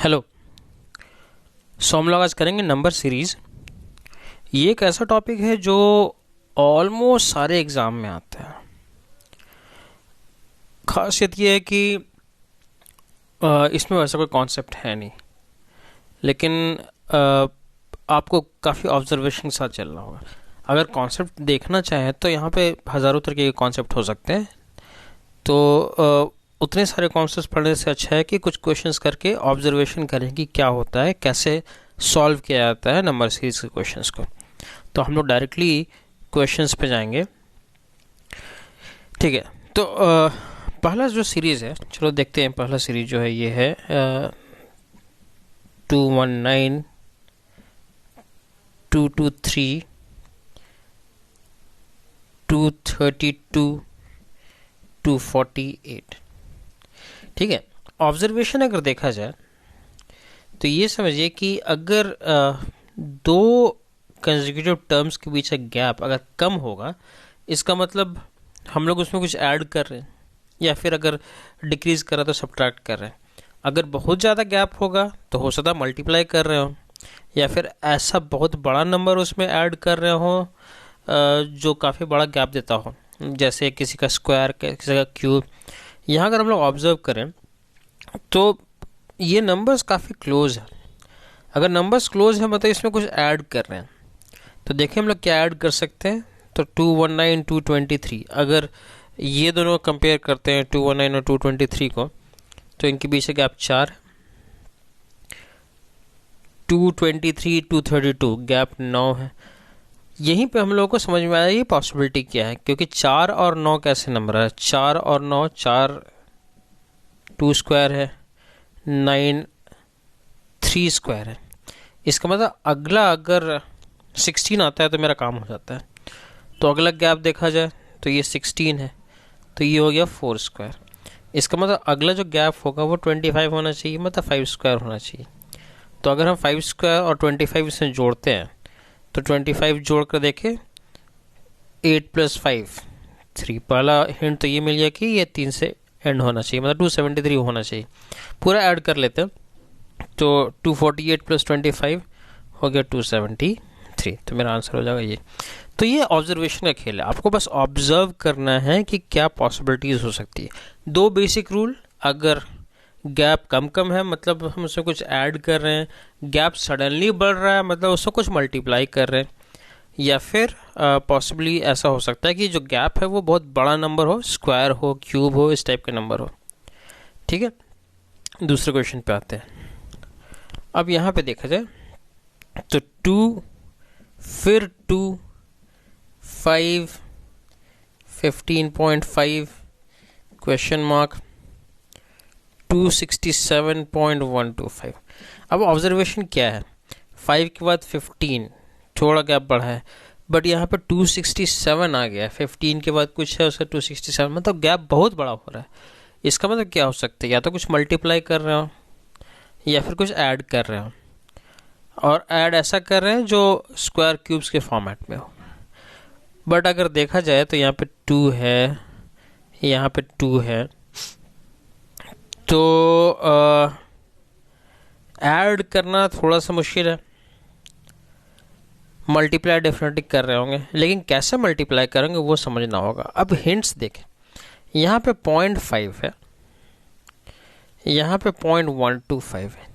Hello. सो हम लोग आज करेंगे नंबर सीरीज़। ये एक ऐसा टॉपिक है जो ऑलमोस्ट सारे एग्ज़ाम में आता है। खासियत ये है कि इसमें वैसा कोई कॉन्सेप्ट है नहीं, लेकिन आपको काफ़ी ऑब्जर्वेशन के साथ चलना होगा। अगर कॉन्सेप्ट देखना चाहें तो यहाँ पे हज़ारों तरह के कॉन्सेप्ट हो सकते हैं। तो उतने सारे कॉन्सेप्ट पढ़ने से अच्छा है कि कुछ क्वेश्चंस करके ऑब्जर्वेशन करें कि क्या होता है, कैसे सॉल्व किया जाता है नंबर सीरीज के क्वेश्चंस को। तो हम लोग डायरेक्टली क्वेश्चंस पे जाएंगे, ठीक है। तो पहला जो सीरीज़ है, चलो देखते हैं। पहला सीरीज जो है ये है 219, 223, 232, 248, ठीक है। ऑब्जर्वेशन अगर देखा जाए तो ये समझिए कि अगर दो कंसेक्यूटिव टर्म्स के बीच का गैप अगर कम होगा, इसका मतलब हम लोग उसमें कुछ ऐड कर रहे हैं, या फिर अगर डिक्रीज कर रहा है तो सब्ट्रैक्ट कर रहे हैं। अगर बहुत ज़्यादा गैप होगा तो हो सकता है मल्टीप्लाई कर रहे हो, या फिर ऐसा बहुत बड़ा नंबर उसमें ऐड कर रहे हो जो काफ़ी बड़ा गैप देता हो, जैसे किसी का स्क्वायर, किसी का क्यूब। यहाँ अगर हम लोग ऑब्जर्व करें तो ये नंबर्स काफ़ी क्लोज है। अगर नंबर्स क्लोज है मतलब इसमें कुछ ऐड कर रहे हैं। तो देखिए हम लोग क्या ऐड कर सकते हैं। तो 219, 223, अगर ये दोनों कंपेयर करते हैं 219 और 223 को, तो इनके बीच गैप 4 है। 223, 232 गैप 9 है। यहीं पे हम लोगों को समझ में आया ये पॉसिबिलिटी क्या है, क्योंकि 4 और 9 कैसे नंबर है। 4 और 9, 4 2 स्क्वायर है, 9 3 स्क्वायर है। इसका मतलब अगला अगर 16 आता है तो मेरा काम हो जाता है। तो अगला गैप देखा जाए तो ये 16 है, तो ये हो गया 4 स्क्वायर। इसका मतलब अगला जो गैप होगा वो 25 होना चाहिए, मतलब 5 स्क्वायर होना चाहिए। तो अगर हम 5 स्क्वायर और 25 से जोड़ते हैं तो 25 जोड़ कर देखें, 8 + 5 3। पहला हिंट तो ये मिल गया कि ये 3 से एंड होना चाहिए, मतलब 273 होना चाहिए। पूरा ऐड कर लेते हैं तो 248 + 25 हो गया 273। तो मेरा आंसर हो जाएगा ये। तो ये ऑब्जर्वेशन का खेल है, आपको बस ऑब्जर्व करना है कि क्या पॉसिबिलिटीज़ हो सकती है। दो बेसिक रूल, अगर गैप कम कम है मतलब हम उसमें कुछ ऐड कर रहे हैं, गैप सडनली बढ़ रहा है मतलब उसमें कुछ मल्टीप्लाई कर रहे हैं, या फिर पॉसिबली ऐसा हो सकता है कि जो गैप है वो बहुत बड़ा नंबर हो, स्क्वायर हो, क्यूब हो, इस टाइप का नंबर हो, ठीक है। दूसरे क्वेश्चन पे आते हैं। अब यहाँ पे देखा जाए तो 2, फिर 2, 5, 15.5 क्वेश्चन मार्क, 267.125। अब ऑब्जर्वेशन क्या है, 5 के बाद 15, थोड़ा गैप बढ़ा है, बट यहाँ पे 267 आ गया। 15 के बाद कुछ है उसका 267, मतलब गैप बहुत बड़ा हो रहा है। इसका मतलब क्या हो सकता है, या तो कुछ मल्टीप्लाई कर रहे हो या फिर कुछ ऐड कर रहे हो, और ऐड ऐसा कर रहे हैं जो स्क्वायर क्यूब्स के फॉर्मेट में हो। बट अगर देखा जाए तो यहाँ पे 2 है, यहाँ पे 2 है, तो ऐड करना थोड़ा सा मुश्किल है। मल्टीप्लाई डेफिनेटली कर रहे होंगे, लेकिन कैसे मल्टीप्लाई करेंगे वो समझना होगा। अब हिंट्स देखें, यहाँ पे 0.5 है, यहाँ पे 0.125 है।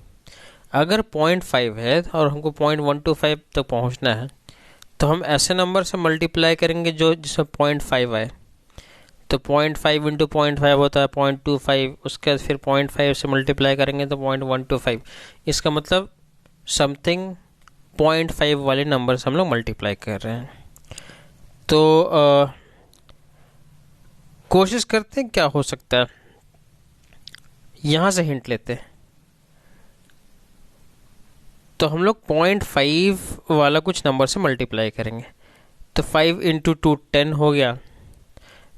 अगर 0.5 है और हमको 0.125 तक पहुँचना है तो हम ऐसे नंबर से मल्टीप्लाई करेंगे जो जिसमें 0.5 आए। तो 0.5 × 0.5 होता है 0.25, उसके बाद फिर 0.5 से मल्टीप्लाई करेंगे तो 0.125। इसका मतलब समथिंग 0.5 वाले नंबर से हम लोग मल्टीप्लाई कर रहे हैं। तो कोशिश करते हैं क्या हो सकता है, यहाँ से हिंट लेते हैं। तो हम लोग 0.5 वाला कुछ नंबर से मल्टीप्लाई करेंगे, तो 5 × 2 10 हो गया।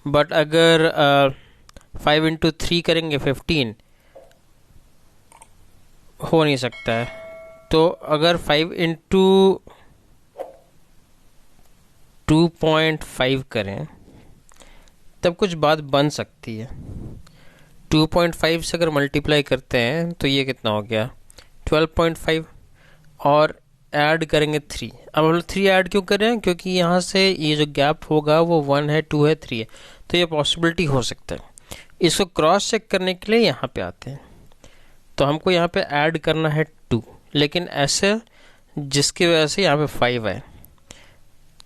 बट अगर 5 × 3 करेंगे 15, हो नहीं सकता है। तो अगर 5 × 2.5 करें तब कुछ बात बन सकती है। 2.5 से अगर मल्टीप्लाई करते हैं तो ये कितना हो गया, 12.5 और ऐड करेंगे 3। अब हम लोग 3 ऐड क्यों कर रहे हैं, क्योंकि यहाँ से ये जो गैप होगा वो 1 है, 2 है, 3 है, तो ये पॉसिबिलिटी हो सकता है। इसको क्रॉस चेक करने के लिए यहाँ पे आते हैं, तो हमको यहाँ पे ऐड करना है 2, लेकिन ऐसे जिसकी वजह से यहाँ पे 5 है।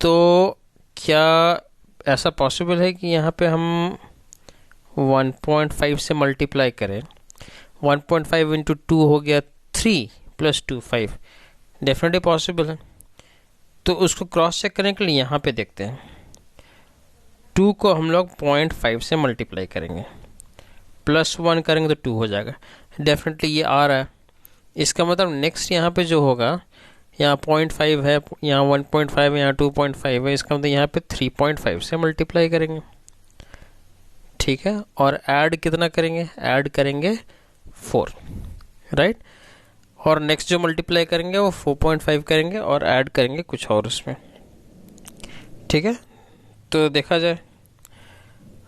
तो क्या ऐसा पॉसिबल है कि यहाँ पे हम 1.5 से मल्टीप्लाई करें? 1.5 इंटू 2 हो गया 3 प्लस 2 5, डेफिनेटली पॉसिबल है। तो उसको क्रॉस चेक करने के लिए यहाँ पे देखते हैं, 2 को हम लोग 0.5 से मल्टीप्लाई करेंगे, प्लस 1 करेंगे तो 2 हो जाएगा, डेफिनेटली ये आ रहा है। इसका मतलब नेक्स्ट यहाँ पे जो होगा, यहाँ 0.5 है, यहाँ 1.5 है, यहाँ 2.5 है, इसका मतलब यहाँ पे 3.5 से मल्टीप्लाई करेंगे, ठीक है। और ऐड कितना करेंगे? ऐड करेंगे 4, राइट। और नेक्स्ट जो मल्टीप्लाई करेंगे वो 4.5 करेंगे और ऐड करेंगे कुछ और उसमें, ठीक है। तो देखा जाए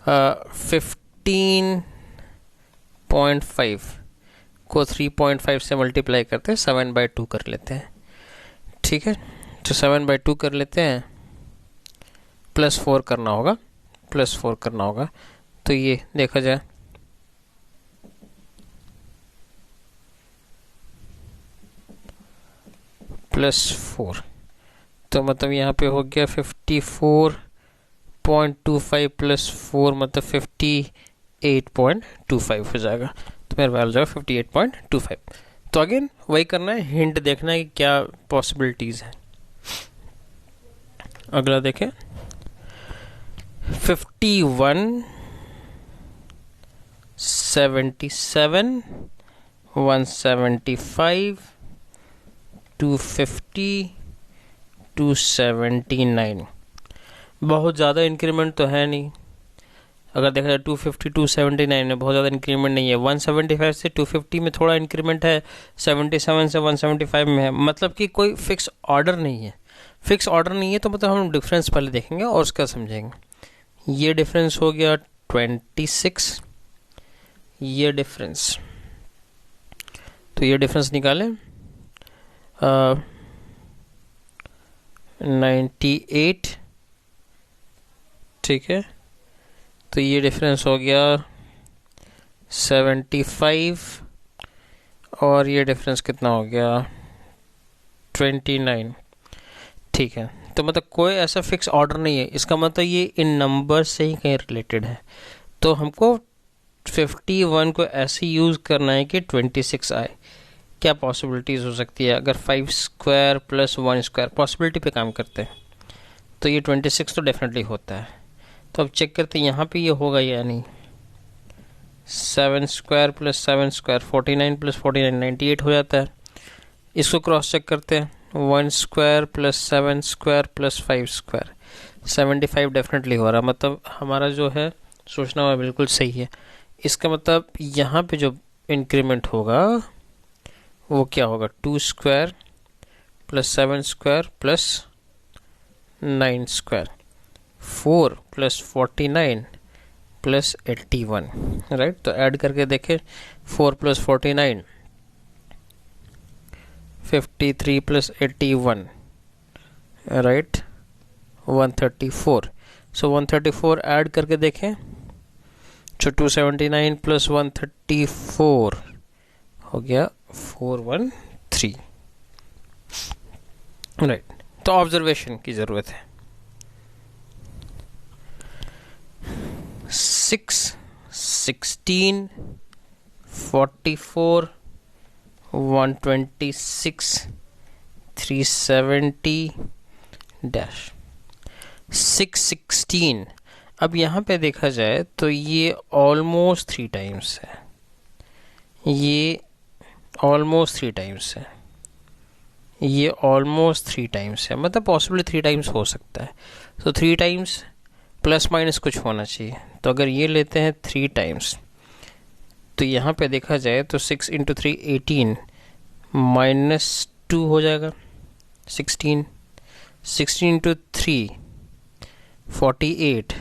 15.5 को 3.5 से मल्टीप्लाई करते हैं, 7/2 कर लेते हैं, ठीक है। तो 7/2 कर लेते हैं, प्लस 4 करना होगा, प्लस 4 करना होगा। तो ये देखा जाए +4, तो मतलब यहाँ पे हो गया 54.25 प्लस 4 मतलब 58.25 हो जाएगा। तो मेरा वैल्यू जाएगा 58.25। तो अगेन वही करना है, हिंट देखना है कि क्या पॉसिबिलिटीज़ है। अगला देखें 51, 77, 175, 250, 279। बहुत ज़्यादा इंक्रीमेंट तो है नहीं, अगर देखा जाए 250 279 में बहुत ज़्यादा इंक्रीमेंट नहीं है। 175 से 250 में थोड़ा इंक्रीमेंट है, 77 से 175 में है, मतलब कि कोई फिक्स ऑर्डर नहीं है। फिक्स ऑर्डर नहीं है तो मतलब हम डिफरेंस पहले देखेंगे और उसका समझेंगे। ये डिफरेंस हो गया 26, ये डिफरेंस, तो ये डिफरेंस निकालें 98, ठीक है। तो ये डिफरेंस हो गया 75 और ये डिफरेंस कितना हो गया 29, ठीक है। तो मतलब कोई ऐसा फिक्स ऑर्डर नहीं है, इसका मतलब ये इन नंबर से ही कहीं रिलेटेड है। तो हमको 51 को ऐसे यूज़ करना है कि 26 आए। क्या पॉसिबिलिटीज़ हो सकती है? अगर 5 स्क्वायर प्लस 1 स्क्वायर पॉसिबिलिटी पे काम करते हैं तो ये 26 तो डेफिनेटली होता है। तो अब चेक करते हैं यहाँ पे ये होगा या नहीं। 7 स्क्वायर प्लस 7 स्क्वायर 49 प्लस 49 98 हो जाता है। इसको क्रॉस चेक करते हैं, 1 square plus 7 square plus 5 square 75 definitely हो रहा है। मतलब हमारा जो है सोचना हुआ बिल्कुल सही है। इसका मतलब यहाँ पे जो इंक्रीमेंट होगा वो क्या होगा, 2 square plus 7 square plus 9 square 4 plus 49 plus 81, right. तो ऐड करके देखें 4 प्लस 49 53 प्लस 81, राइट 134। सो 134 ऐड करके देखें तो 279 प्लस 134 हो गया 413, राइट। तो ऑब्जर्वेशन की ज़रूरत है। 6, 16, 44, 126, 370 डैश 616। अब यहाँ पे देखा जाए तो ये ऑलमोस्ट 3 टाइम्स है, ये ऑलमोस्ट 3 टाइम्स है, ये ऑलमोस्ट 3 टाइम्स है, मतलब पॉसिबली 3 टाइम्स हो सकता है। तो 3 टाइम्स प्लस माइनस कुछ होना चाहिए। तो अगर ये लेते हैं 3 टाइम्स तो यहाँ पे देखा जाए तो 6 इंटू 3 18 -2 हो जाएगा 16, 16 इंटू 3 48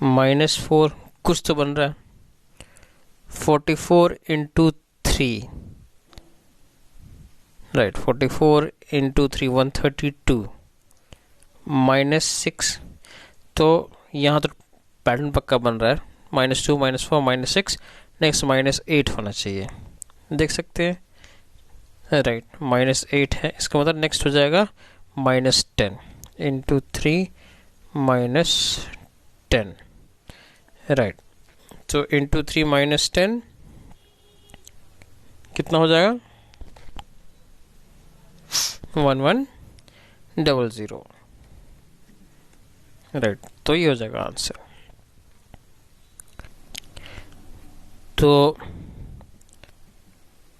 -4 कुछ तो बन रहा है, 44 इंटू 3 राइट 44 इंटू 3 132 -6, तो यहाँ तो पैटर्न पक्का बन रहा है, -2 -4 -6, नेक्स्ट -8 होना चाहिए, देख सकते हैं, राइट -8 है, इसका मतलब नेक्स्ट हो जाएगा -10 इंटू 3 -10, राइट, तो इंटू 3 -10 कितना हो जाएगा 1100, राइट, तो ये हो जाएगा आंसर। तो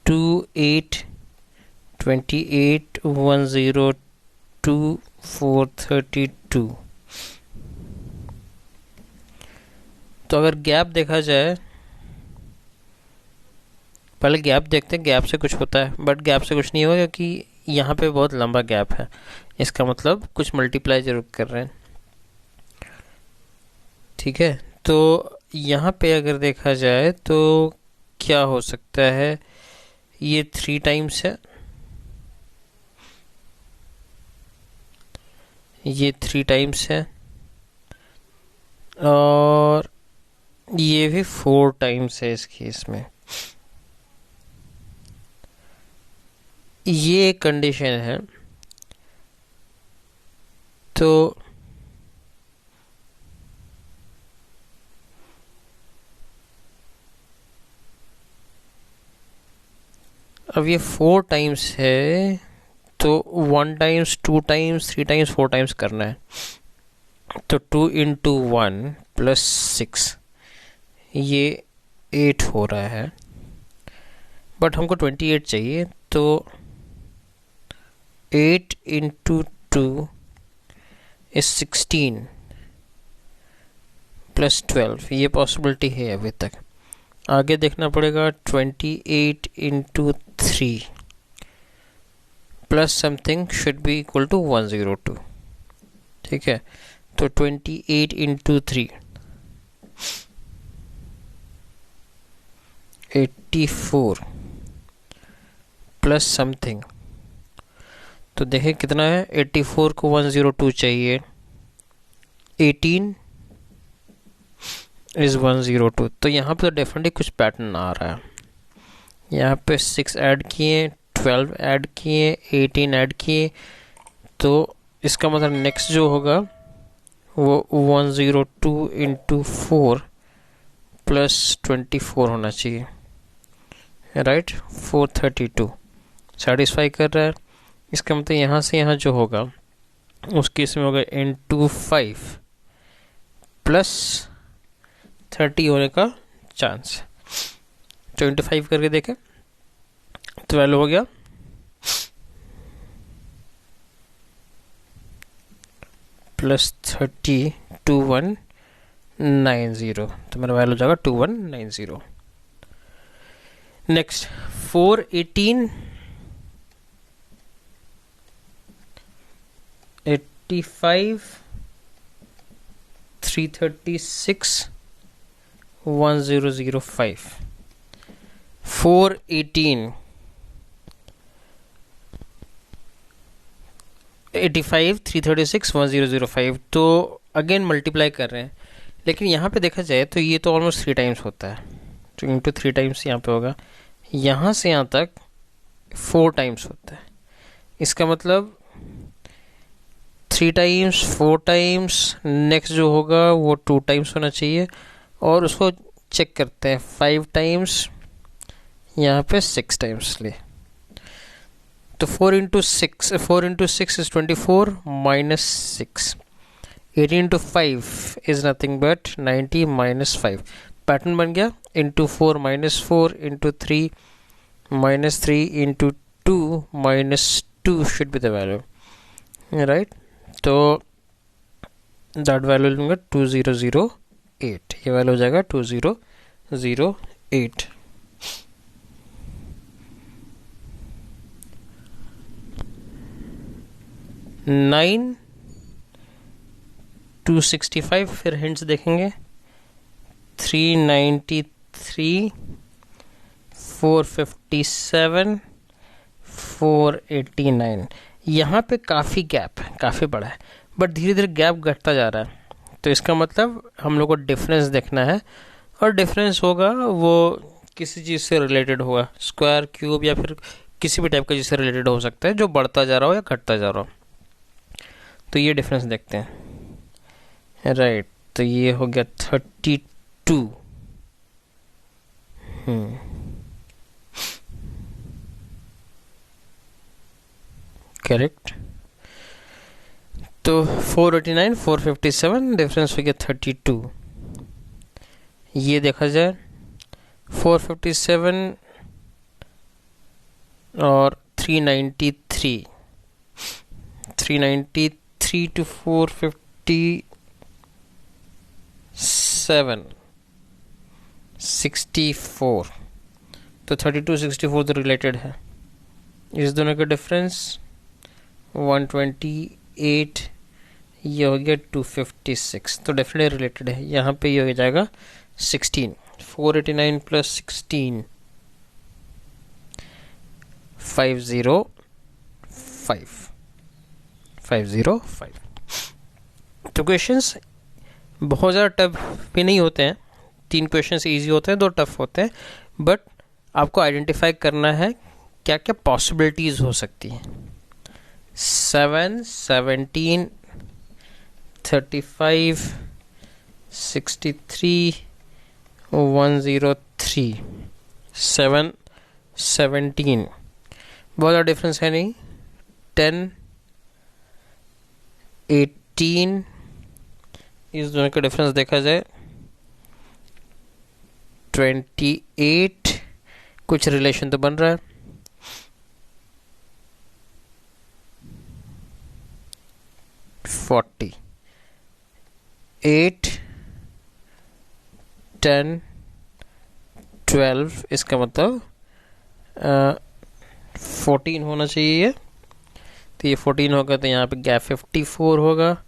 28 28 102 432, तो अगर गैप देखा जाए, पहले गैप देखते हैं, गैप से कुछ होता है, बट गैप से कुछ नहीं होगा क्योंकि यहाँ पे बहुत लंबा गैप है, इसका मतलब कुछ मल्टीप्लाई जरूर कर रहे हैं, ठीक है। तो यहाँ पे अगर देखा जाए तो क्या हो सकता है, ये 3 टाइम्स है, ये 3 टाइम्स है, और ये भी 4 टाइम्स है इस केस में, ये एक कंडीशन है। तो अब ये 4 टाइम्स है, तो 1 टाइम्स 2 टाइम्स 3 टाइम्स 4 टाइम्स करना है, तो 2 इंटू 1 प्लस 6, ये 8 हो रहा है, बट हमको 28 चाहिए, तो 8 इंटू 2 इज 16 प्लस 12, ये पॉसिबिलिटी है अभी तक। आगे देखना पड़ेगा 28 into 3 plus something should be equal to 102, ठीक है। तो 28 इंटू 3 84 प्लस समथिंग, तो देखें कितना है, 84 को 102 चाहिए, 18 इज 102, तो यहाँ पे तो डेफिनेटली कुछ पैटर्न आ रहा है। यहाँ पे 6 ऐड किए, 12 ऐड किए, 18 ऐड किए, तो इसका मतलब नेक्स्ट जो होगा वो 102 इंटू 4 प्लस 24 होना चाहिए, राइट, 432 सेटिस्फाई कर रहा है। इसका मतलब यहाँ से यहाँ जो होगा उस केस में होगा इंटू 5 प्लस 30 होने का चांस, 25 करके देखें तो वैल्यू हो गया प्लस 30 2190, तो मेरा वैल्यू हो जाएगा 2190। नेक्स्ट 418 85 336 1005, 418 85 336 1005, तो अगेन मल्टीप्लाई कर रहे हैं, लेकिन यहाँ पे देखा जाए तो ये तो ऑलमोस्ट 3 टाइम्स होता है, तो इंटू 3 टाइम्स यहाँ पे होगा, यहाँ से यहाँ तक 4 टाइम्स होता है, इसका मतलब 3 टाइम्स 4 टाइम्स, नेक्स्ट जो होगा वो 2 टाइम्स होना चाहिए, और उसको चेक करते हैं 5 टाइम्स, यहाँ पे 6 टाइम्स ले, तो 4 into 6 is 24 minus 6, 18 into 5 is nothing but 90 minus 5, pattern बन गया, into 4 minus 4 into 3 minus 3 into 2 minus 2 should be the value, right, तो दैट वैल्यू लूँगा 2008, ये वैल्यू हो जाएगा 2008। नाइन 265, फिर हिंट्स देखेंगे, 393 457 489। यहाँ पे काफ़ी गैप है, काफ़ी बड़ा है, बट धीरे धीरे गैप घटता जा रहा है। तो इसका मतलब हम लोग को डिफरेंस देखना है, और डिफरेंस होगा वो किसी चीज़ से रिलेटेड होगा, स्क्वायर, क्यूब या फिर किसी भी टाइप का जिससे रिलेटेड हो सकता है, जो बढ़ता जा रहा हो या घटता जा रहा हो। तो ये डिफरेंस देखते हैं। राइट, तो ये हो गया 32। करेक्ट। तो 489, 457, डिफरेंस हो गया 32। ये देखा जाए 457 और 393 to 457, 64। तो 32, 64 तो रिलेटेड है। इस दोनों का डिफरेंस 128, ये हो गया 256, तो डेफिनेटली रिलेटेड है। यहाँ पे ये हो जाएगा 16। 489 प्लस 16, 505। तो क्वेश्चंस बहुत ज़्यादा टफ भी नहीं होते हैं, 3 क्वेश्चंस इजी होते हैं, 2 टफ होते हैं, बट आपको आइडेंटिफाई करना है क्या क्या पॉसिबिलिटीज़ हो सकती हैं। 7, 17, 35, 63, 103। 7, 17 बहुत ज़्यादा डिफरेंस है नहीं। 10, 18, इस दोनों का डिफरेंस देखा जाए 28, कुछ रिलेशन तो बन रहा है। 40, 8, 10, 12, इसका मतलब 14 होना चाहिए। तो ये 14 होगा, तो यहाँ पे गैप 54 होगा।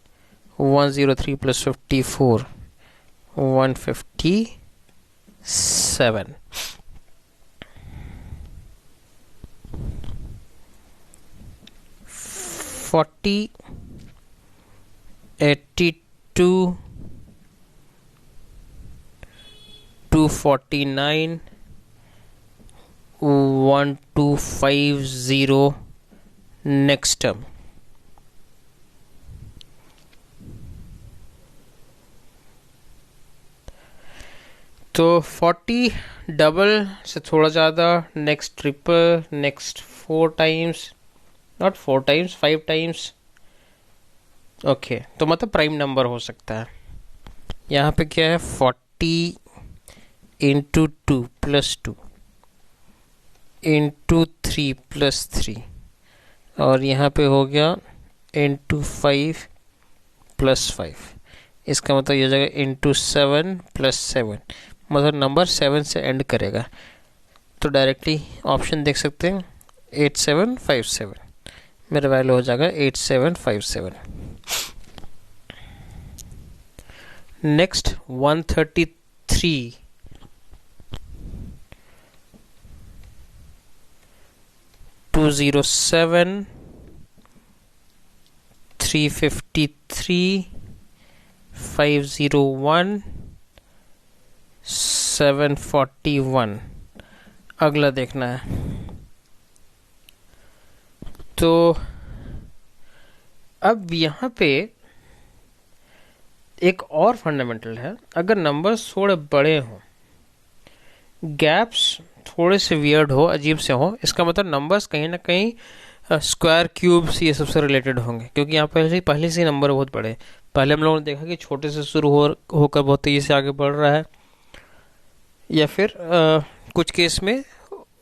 103 प्लस 54, 157। 40, 82, 249, 1250 next term. तो 40 डबल से थोड़ा ज़्यादा, next triple, next 4 times, not 4 times, 5 times. Okay, तो मतलब प्राइम नंबर हो सकता है। यहाँ पे क्या है, 40 इंटू 2 प्लस 2 इंटू 3 प्लस 3, और यहाँ पे हो गया इंटू 5 प्लस 5। इसका मतलब ये हो जाएगा इंटू 7 प्लस 7, मतलब नंबर 7 से एंड करेगा। तो डायरेक्टली ऑप्शन देख सकते हैं 8757, मेरा वैल्यू हो जाएगा 8757। नेक्स्ट 133, 207, 353, 501, 741। अगला देखना है। तो अब यहाँ पे एक और फंडामेंटल है, अगर नंबर्स थोड़े बड़े हों, गैप्स थोड़े से वियर्ड हो, अजीब से हो, इसका मतलब नंबर्स कहीं ना कहीं स्क्वायर, क्यूब्स, ये सबसे रिलेटेड होंगे, क्योंकि यहाँ पहले से नंबर बहुत बड़े। पहले हम लोगों ने देखा कि छोटे से शुरू होकर बहुत तेज़ी से आगे बढ़ रहा है, या फिर कुछ केस में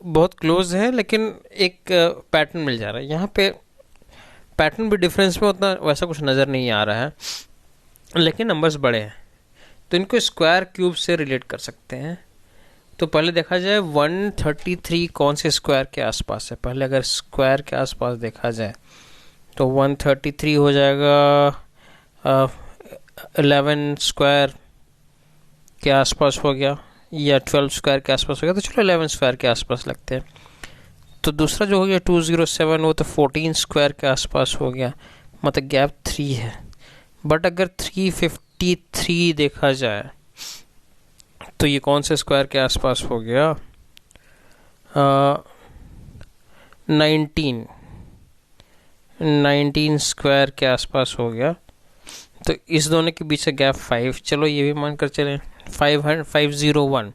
बहुत क्लोज है लेकिन एक पैटर्न मिल जा रहा है। यहाँ पे पैटर्न भी डिफरेंस में उतना वैसा कुछ नज़र नहीं आ रहा है, लेकिन नंबर्स बड़े हैं, तो इनको स्क्वायर, क्यूब से रिलेट कर सकते हैं। तो पहले देखा जाए 133 कौन से स्क्वायर के आसपास है। पहले अगर स्क्वायर के आसपास देखा जाए तो 133 हो जाएगा 11 स्क्वायर के आसपास हो गया, या 12 स्क्वायर के आसपास हो गया। तो चलो 11 स्क्वायर के आसपास लगते हैं। तो दूसरा जो हो गया 207 वो तो 14 स्क्वायर के आसपास हो गया, मतलब गैप 3 है। बट अगर 353 देखा जाए तो ये कौन से स्क्वायर के आसपास हो गया? 19 स्क्वायर के आसपास हो गया। तो इस दोनों के बीच से गैप 5, चलो ये भी मान कर चलें 501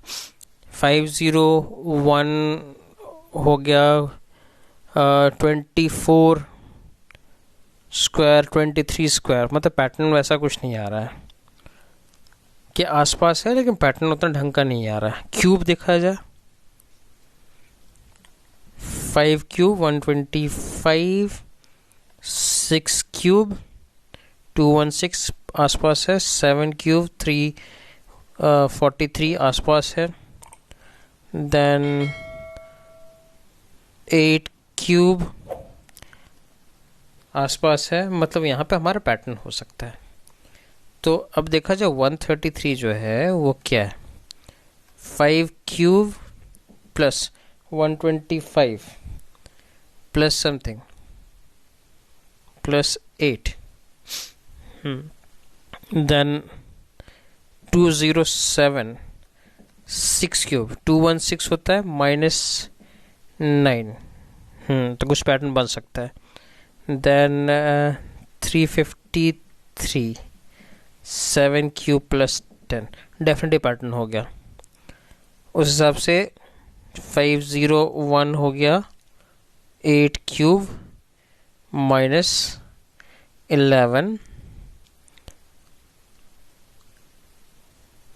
हो गया 24 स्क्वायर 23 स्क्वायर, मतलब पैटर्न वैसा कुछ नहीं आ रहा है कि आसपास है लेकिन पैटर्न उतना ढंग का नहीं आ रहा है। क्यूब देखा जाए 5 क्यूब 125, 6 क्यूब 216 आसपास है, 7 क्यूब 343 आसपास है, देन 8 क्यूब आसपास है, मतलब यहाँ पे हमारा पैटर्न हो सकता है। तो अब देखा जाए 133 जो है वो क्या है? 5 cube plus 125 plus something plus 8, then 207 6 cube 216 होता है माइनस 9, तो कुछ पैटर्न बन सकता है। Then 353 7 cube plus 10, definitely pattern हो गया। उस हिसाब से 501 हो गया 8 क्यूब माइनस 11,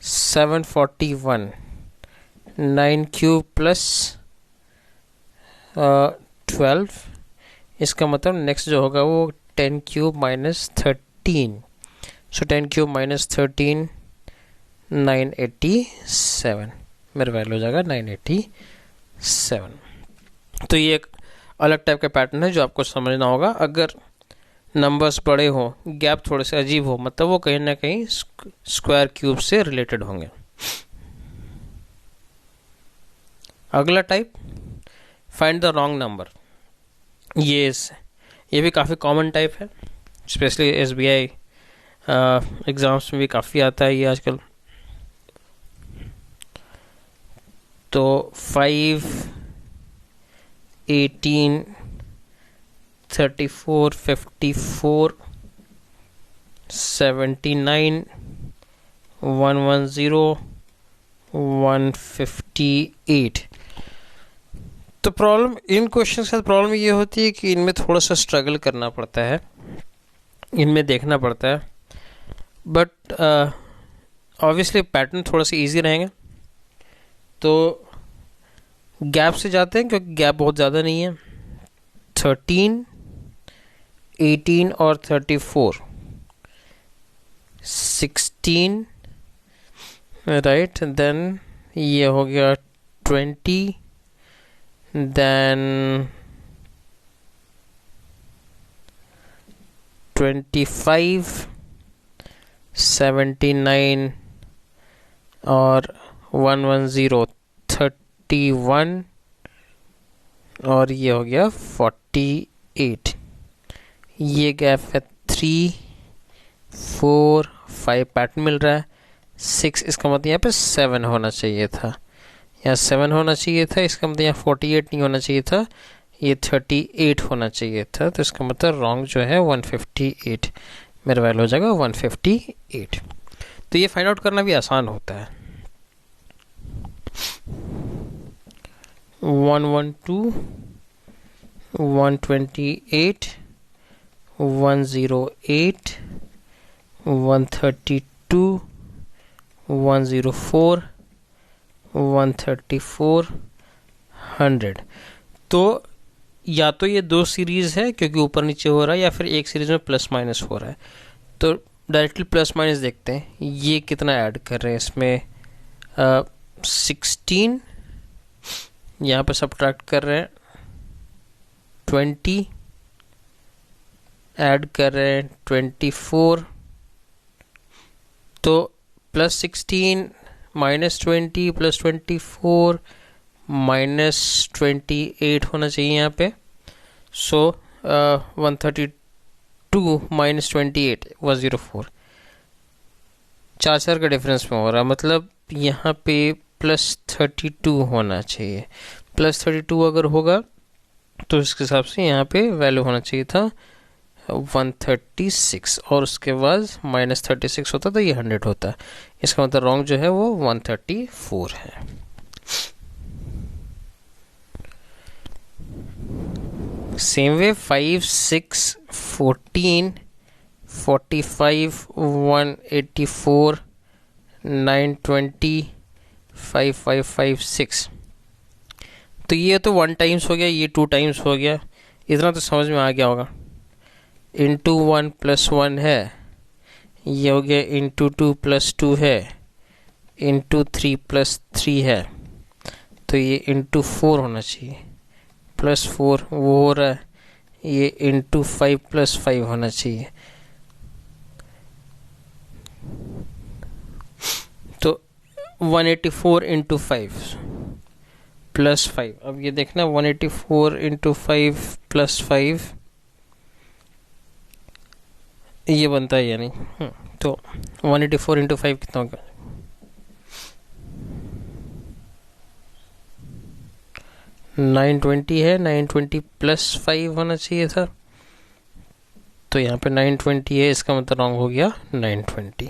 741 9 क्यूब प्लस 12, इसका मतलब नेक्स्ट जो होगा वो 10 क्यूब माइनस 13, सो 10 क्यूब माइनस 13 987, मेरा वैल्यू हो जाएगा 987। तो ये एक अलग टाइप का पैटर्न है जो आपको समझना होगा। अगर नंबर्स बड़े हो, गैप थोड़े से अजीब हो, मतलब वो कहीं ना कहीं स्क्वायर क्यूब से रिलेटेड होंगे। अगला type, find the wrong number. ये भी काफ़ी कॉमन टाइप है, स्पेशली SBI एग्ज़ाम्स में भी काफ़ी आता है ये आजकल। तो 5 18 34 54 79 110 158। तो प्रॉब्लम इन क्वेश्चन के साथ प्रॉब्लम ये होती है कि इनमें थोड़ा सा स्ट्रगल करना पड़ता है, इनमें देखना पड़ता है, बट ऑब्वियसली पैटर्न थोड़ा सा इजी रहेंगे। तो गैप से जाते हैं क्योंकि गैप बहुत ज़्यादा नहीं है। 13 18 और 34 16 राइट, देन ये हो गया 20, देन 25 79 और 110 31 और ये हो गया 48। ये गैप है 3 4 5 पैटर्न मिल रहा है। 6 इसका मतलब यहाँ पे 7 होना चाहिए था, यहाँ 7 होना चाहिए था, इसका मतलब यहाँ 48 नहीं होना चाहिए था, ये 38 होना चाहिए था। तो इसका मतलब रॉन्ग जो है 158, मेरा वैल्यू हो जाएगा 158। तो ये फाइंड आउट करना भी आसान होता है। 112 128 108 132 104 134 100। तो या तो ये दो सीरीज है क्योंकि ऊपर नीचे हो रहा है, या फिर एक सीरीज में प्लस माइनस हो रहा है। तो डायरेक्टली प्लस माइनस देखते हैं, ये कितना ऐड कर रहे हैं इसमें। 16 यहाँ पे सब्ट्रैक्ट कर रहे हैं, 20 ऐड कर रहे हैं 24, तो +16 -20 +24 -28 होना चाहिए यहाँ पे। सो 132 माइनस 28 104, 4 का डिफरेंस में हो रहा है, मतलब यहाँ पे +32 होना चाहिए। +32 अगर होगा तो इसके हिसाब से यहाँ पे वैल्यू होना चाहिए था 136, और उसके बाद -36 होता तो ये 100 होता। इसका मतलब रॉन्ग जो है वो 134 है। Same way 5, 6, 14, 45, 184, 920, 5556। तो ये तो 1 टाइम्स हो गया, ये 2 टाइम्स हो गया, इतना तो समझ में आ गया होगा। इंटू 1 + 1 है, ये हो गया इंटू 2 + 2 है, इंटू 3 + 3 है, तो ये इंटू 4 होना चाहिए, +4 वो हो रहा है, ये इंटू 5 + 5 होना चाहिए। तो 184 इंटू 5 + 5, अब ये देखना 184 इंटू 5 + 5 ये बनता है या नहीं। तो 184 इंटू 5 कितना होगा, 920 है, 920 + 5 होना चाहिए था, तो यहाँ पे 920 है, इसका मतलब रॉन्ग हो गया 920।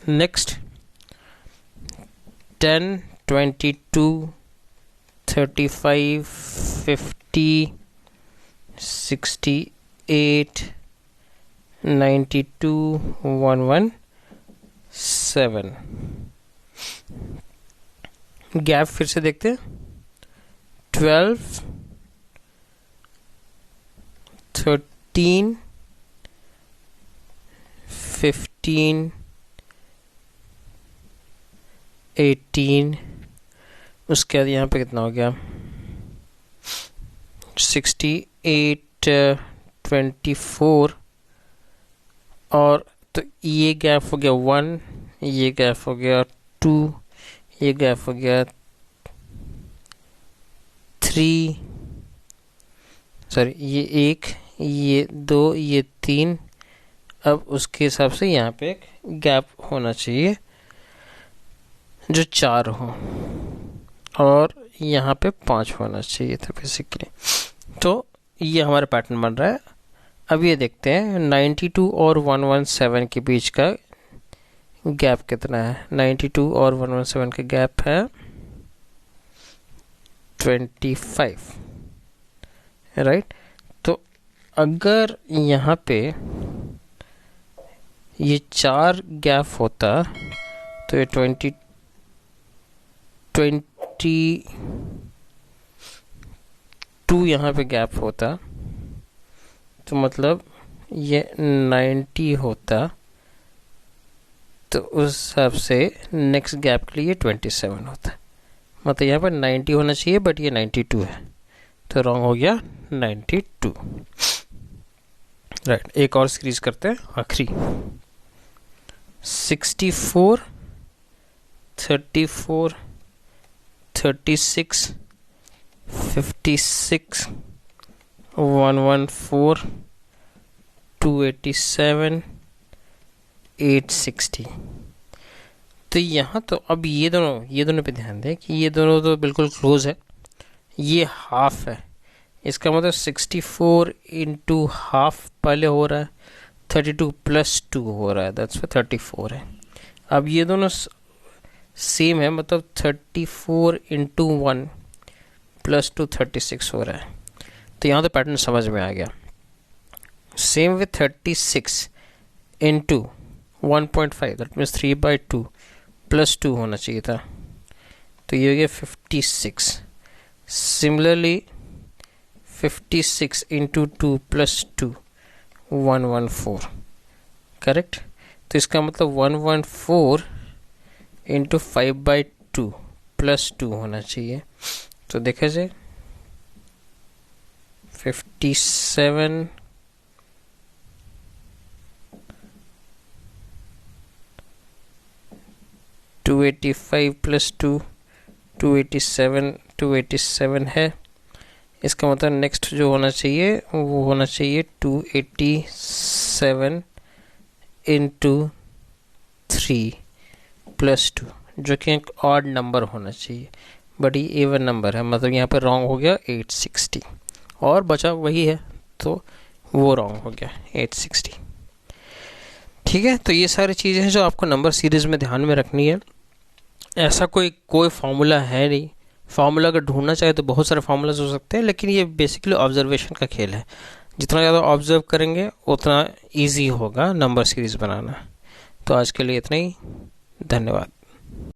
नेक्स्ट 10, 22, 35, 50, 68, 92, 117। गैप फिर से देखते हैं, 12, 13, 15, 18, उसके बाद यहाँ पे कितना हो गया 68, 24, और तो ये गैप हो गया 1, ये गैप हो गया 2, ये गैप हो गया 3, सॉरी ये 1, ये 2, ये 3। अब उसके हिसाब से यहाँ पे एक गैप होना चाहिए जो 4 हो, और यहाँ पे 5 होना चाहिए था बेसिकली। तो ये हमारा पैटर्न बन रहा है। अब ये देखते हैं 92 और 117 के बीच का गैप कितना है। 92 और 117 का गैप है 25, राइट। तो अगर यहाँ पे ये 4 गैप होता तो ये 22 यहाँ पे गैप होता, तो मतलब ये 90 होता, तो उस हिसाब से नेक्स्ट गैप के लिए 27 होता। मतलब यहाँ पर 90 होना चाहिए, बट ये 92 है, तो रॉन्ग हो गया 92, राइट। एक और सीरीज करते हैं, आखिरी 64, 34, 36, 56, 114, 287, 860। तो यहाँ तो अब ये दोनों पे ध्यान दें कि ये दोनों तो बिल्कुल क्लोज है, ये हाफ है, इसका मतलब 64 इंटू हाफ पहले हो रहा है, 32 + 2 हो रहा है, दैट्स 34 है। अब ये दोनों सेम है, मतलब 34 इंटू 1 + 2 36 हो रहा है। तो यहाँ तो पैटर्न समझ में आ गया। Same with 36 into 1.5, that means 3/2 + 2 होना चाहिए था, तो ये हो गया 56। Similarly 56 into 2 + 2 114, correct. तो इसका मतलब 114 इंटू 5/2 + 2 होना चाहिए। तो देखा जाए 57, 285 प्लस 2 287 है। इसका मतलब नेक्स्ट जो होना चाहिए वो होना चाहिए 287 इंटू 3 प्लस 2, जो कि एक ऑड नंबर होना चाहिए, बट ये इवन नंबर है, मतलब यहाँ पे रॉन्ग हो गया 860 और बचा वही है, तो वो रॉन्ग हो गया 860। ठीक है, तो ये सारी चीज़ें हैं जो आपको नंबर सीरीज़ में ध्यान में रखनी है। ऐसा कोई फार्मूला है नहीं, फार्मूला अगर ढूंढना चाहे तो बहुत सारे फार्मूलाज हो सकते हैं, लेकिन ये बेसिकली ऑब्जर्वेशन का खेल है। जितना ज़्यादा ऑब्जर्व करेंगे उतना ईजी होगा नंबर सीरीज़ बनाना। तो आज के लिए इतना ही, धन्यवाद।